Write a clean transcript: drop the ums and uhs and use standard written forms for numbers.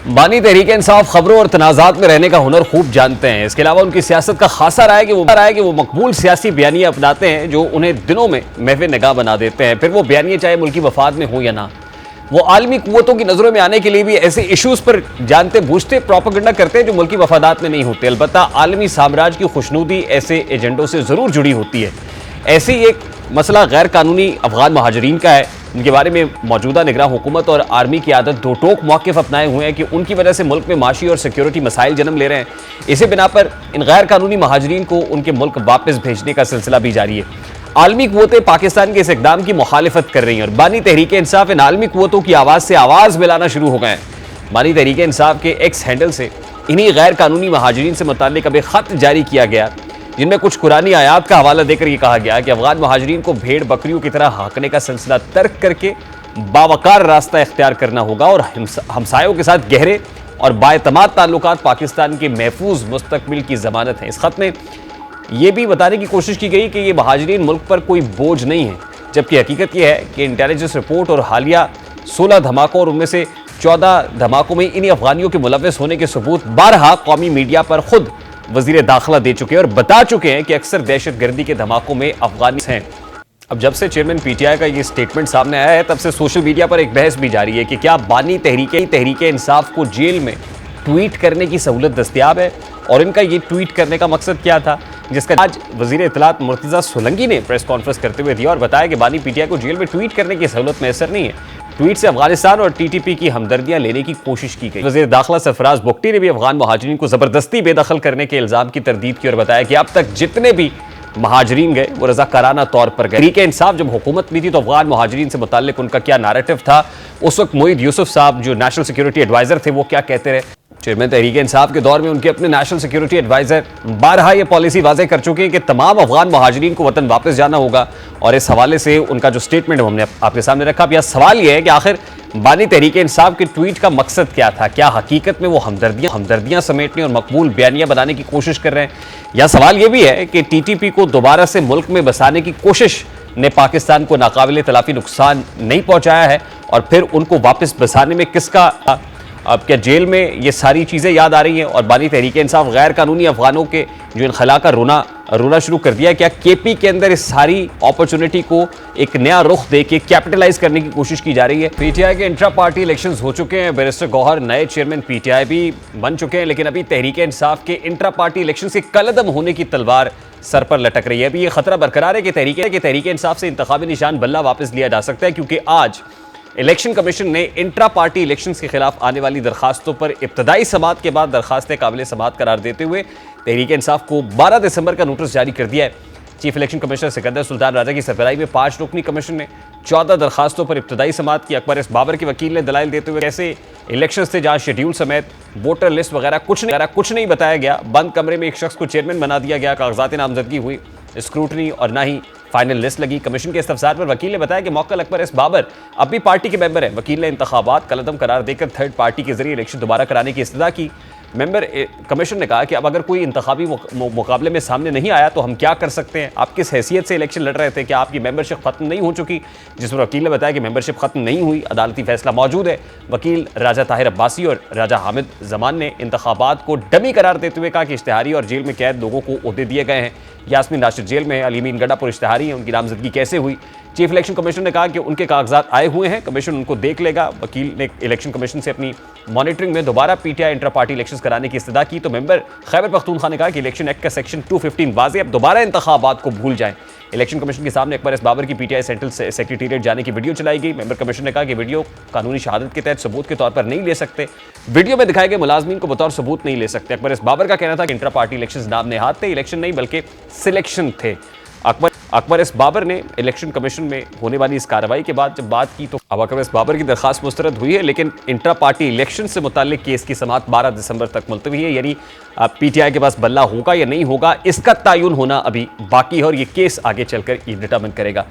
बानी तहरीक इंसाफ खबरों और तनाज़ात में रहने का हुनर खूब जानते हैं। इसके अलावा उनकी सियासत का खासा रहा है कि वो मकबूल सियासी बयानियाँ अपनाते हैं जो उन्हें दिनों में महव निगाह बना देते हैं। फिर वो बयानियाँ चाहे मुल्की वफाद में हो या ना। वो आलमी कुव्वतों की नज़रों में आने के लिए भी ऐसे इशूज़ पर जानते बूझते प्रोपेगेंडा करते हैं जो मुल्की वफादात में नहीं होते। अलबत्ता आलमी साम्राज्य की खुशनुदी ऐसे एजेंडों से ज़रूर जुड़ी होती है। ऐसी एक मसला गैर कानूनी अफगान महाजरीन का है, इनके बारे में मौजूदा निगरान हुकूमत और आर्मी की आदत दो टोक मौक़िफ़ अपनाए हुए हैं कि उनकी वजह से मुल्क में माशी और सिक्योरिटी मसाइल जन्म ले रहे हैं। इसी बिना पर इन गैर कानूनी महाजरीन को उनके मुल्क वापस भेजने का सिलसिला भी जारी है। आलमी कुव्वतें पाकिस्तान के इस इक़दाम की मुखालिफत कर रही हैं और बानी तहरीक इंसाफ इन आलमी कुव्वतों की आवाज़ से आवाज़ मिलाना शुरू हो गए हैं। बानी तहरीक इंसाफ के एक्स हैंडल से इन्हीं गैर कानूनी महाजरीन से मुताल्लिक़ अब एक ख़त जारी किया गया जिनमें कुछ कुरानी आयात का हवाला देकर यह कहा गया कि अफगान महाजरीन को भेड़ बकरियों की तरह हाँकने का सिलसिला तर्क करके बावकार रास्ता इख्तियार करना होगा और हमसायों के साथ गहरे और बाएतमाद ताल्लुकात पाकिस्तान के महफूज मुस्तकबिल की जमानत है। इस खत में यह भी बताने की कोशिश की गई कि ये महाजरीन मुल्क पर कोई बोझ नहीं है, जबकि हकीकत यह है कि इंटेलिजेंस रिपोर्ट और हालिया 16 धमाकों और उनमें से 14 धमाकों में इन्हीं अफगानियों के मुलव्वस होने के सबूत बारहा कौमी मीडिया पर खुद वजीर दाखिला दे चुके हैं और बता चुके हैं कि अक्सर दहशत गर्दी के धमाकों में अफगानी हैं। अब जब से चेयरमैन पीटीआई का ये स्टेटमेंट सामने आया है तब से सोशल मीडिया पर एक बहस भी जारी है कि क्या बानी तहरीक इंसाफ को जेल में ट्वीट करने की सहूलत दस्तियाब है और इनका ये ट्वीट करने का मकसद क्या था, जिसका आज वजीर इत्तलात मुर्तज़ा सोलंकी ने प्रेस कॉन्फ्रेंस करते हुए दिया और बताया कि बानी पीटीआई को जेल में ट्वीट करने की सहूलत मैसर नहीं है। ट्वीट से अफगानिस्तान और टीटीपी की हमदर्दियां लेने की कोशिश की गई। वज़ीर दाखिला सरफराज बुगटी ने भी अफगान महाजरीन को जबरदस्ती बेदखल करने के इल्जाम की तरदीद की और बताया कि अब तक जितने भी महाजरीन गए वो रज़ाकाराना तौर पर गए। तहरीक इंसाफ जब हुकूमत में थी तो अफगान महाजरीन से मुताल्लिक उनका क्या नैरेटिव था, उस वक्त मोईद यूसुफ साहब जो नेशनल सिक्योरिटी एडवाइजर थे वो क्या कहते रहे। चेयरमैन तहरीक इंसाफ के दौर में उनके अपने नेशनल सिक्योरिटी एडवाइजर बारहा ये पॉलिसी वाज़ेह कर चुके हैं कि तमाम अफगान महाजरीन को वतन वापस जाना होगा और इस हवाले से उनका जो स्टेटमेंट है हमने आपके सामने रखा। अब यह सवाल यह है कि आखिर बानी तहरीक इंसाफ के ट्वीट का मकसद क्या था? क्या हकीकत में वो हमदर्दियां समेटने और मकबूल बयानियां बनाने की कोशिश कर रहे हैं? या सवाल यह भी है कि टीटीपी को दोबारा से मुल्क में बसाने की कोशिश ने पाकिस्तान को नाकाबिले तलाफी नुकसान नहीं पहुंचाया है और फिर उनको वापस बसाने में किसका अब क्या जेल में ये सारी चीज़ें याद आ रही हैं और बानी तहरीक इंसाफ गैर कानूनी अफगानों के जो इनखला का रोना शुरू कर दिया? क्या केपी के अंदर इस सारी अपॉर्चुनिटी को एक नया रुख दे के कैपिटलाइज करने की कोशिश की जा रही है? पीटीआई के इंट्रा पार्टी इलेक्शंस हो चुके हैं, बैरिस्टर गौहर नए चेयरमैन पीटीआई भी बन चुके हैं, लेकिन अभी तहरीक इंसाफ के इंट्रा पार्टी इलेक्शन के कलअदम होने की तलवार सर पर लटक रही है। अभी ये खतरा बरकरार है कि तहरीक इंसाफ से इंतखाबी निशान बल्ला वापस लिया जा सकता है, क्योंकि आज इलेक्शन कमीशन ने इंट्रा पार्टी इलेक्शंस के खिलाफ आने वाली दरखास्तों पर इब्तदाई समाअत के बाद दरखास्तें काबिल समाअत करार देते हुए तहरीक इंसाफ को 12 दिसंबर का नोटिस जारी कर दिया है। Chief election commissioner Sikandar Sultan Raja की सरबराही में 5 रुकनी कमीशन ने 14 दरखास्तों पर इब्तदाई समाअत की। अकबर एस बाबर के वकील ने दलाइल देते हुए कैसे इलेक्शन थे जहाँ शेड्यूल समेत वोटर लिस्ट वगैरह कुछ नहीं बताया गया, बंद कमरे में एक शख्स को चेयरमैन बना दिया गया, कागजात नामजदगी हुई, स्क्रूटनी और ना ही फाइनल लिस्ट लगी। कमीशन के इस्तफसार पर वकील ने बताया कि मौक्कल अकबर एस बाबर अब भी पार्टी के मेंबर हैं। वकील ने इंतखाबात कलअदम करार देकर थर्ड पार्टी के जरिए इलेक्शन दोबारा कराने की इस्तदा की। मेंबर कमीशन ने कहा कि अब अगर कोई इंतखाबी मुकाबले में सामने नहीं आया तो हम क्या कर सकते हैं? आप किस हैसियत से इलेक्शन लड़ रहे थे? क्या आपकी मेंबरशिप खत्म नहीं हो चुकी? जिस पर वकील ने बताया कि मेंबरशिप खत्म नहीं हुई, अदालती फैसला मौजूद है। वकील राजा ताहिर अब्बासी और राजा हामिद जमान ने इंतखाबात को डमी करार देते हुए कहा कि इश्तिहारी और जेल में कैद लोगों को ओहदे दिए गए हैं। यास्मीन राशिद जेल में है, अलीमीन गड्ढापुर इश्तिहारी है, उनकी नामजदगी कैसे हुई? चीफ इलेक्शन कमीशन ने कहा कि उनके कागजात आए हुए हैं, कमीशन उनको देख लेगा। वकील ने इलेक्शन कमीशन से अपनी मॉनिटरिंग में दोबारा पीटीआई इंट्रा पार्टी इलेक्शंस कराने की इस्तदा की तो मेंबर खैबर पख्तूनख्वा ने कहा कि इलेक्शन एक्ट का सेक्शन 215 वाज़े अब दोबारा इंतखाबात को भूल जाएं। इलेक्शन कमीशन के सामने अकबर एस बाबर की पीटीआई सेंट्रल सेक्रेटेरिएट जाने की वीडियो चलाई गई। मेंबर कमीशन ने कहा कि वीडियो कानूनी शहादत के तहत सबूत के तौर पर नहीं ले सकते, वीडियो में दिखाए गए मुलाजमीन को बतौर सबूत नहीं ले सकते। अकबर एस बाबर का कहना था कि इंट्रा पार्टी इलेक्शन नाम नेहाद थे, इलेक्शन नहीं बल्कि सिलेक्शन थे। अकबर एस बाबर ने इलेक्शन कमीशन में होने वाली इस कार्रवाई के बाद जब बात की तो अब अकबर एस बाबर की दरखास्त मुस्तरद हुई है, लेकिन इंट्रा पार्टी इलेक्शन से मुताल्लिक केस की समाअत 12 दिसंबर तक मुलतवी है। यानी पीटीआई के पास बल्ला होगा या नहीं होगा इसका तयन होना अभी बाकी है और ये केस आगे चलकर ये डिटरमिन करेगा।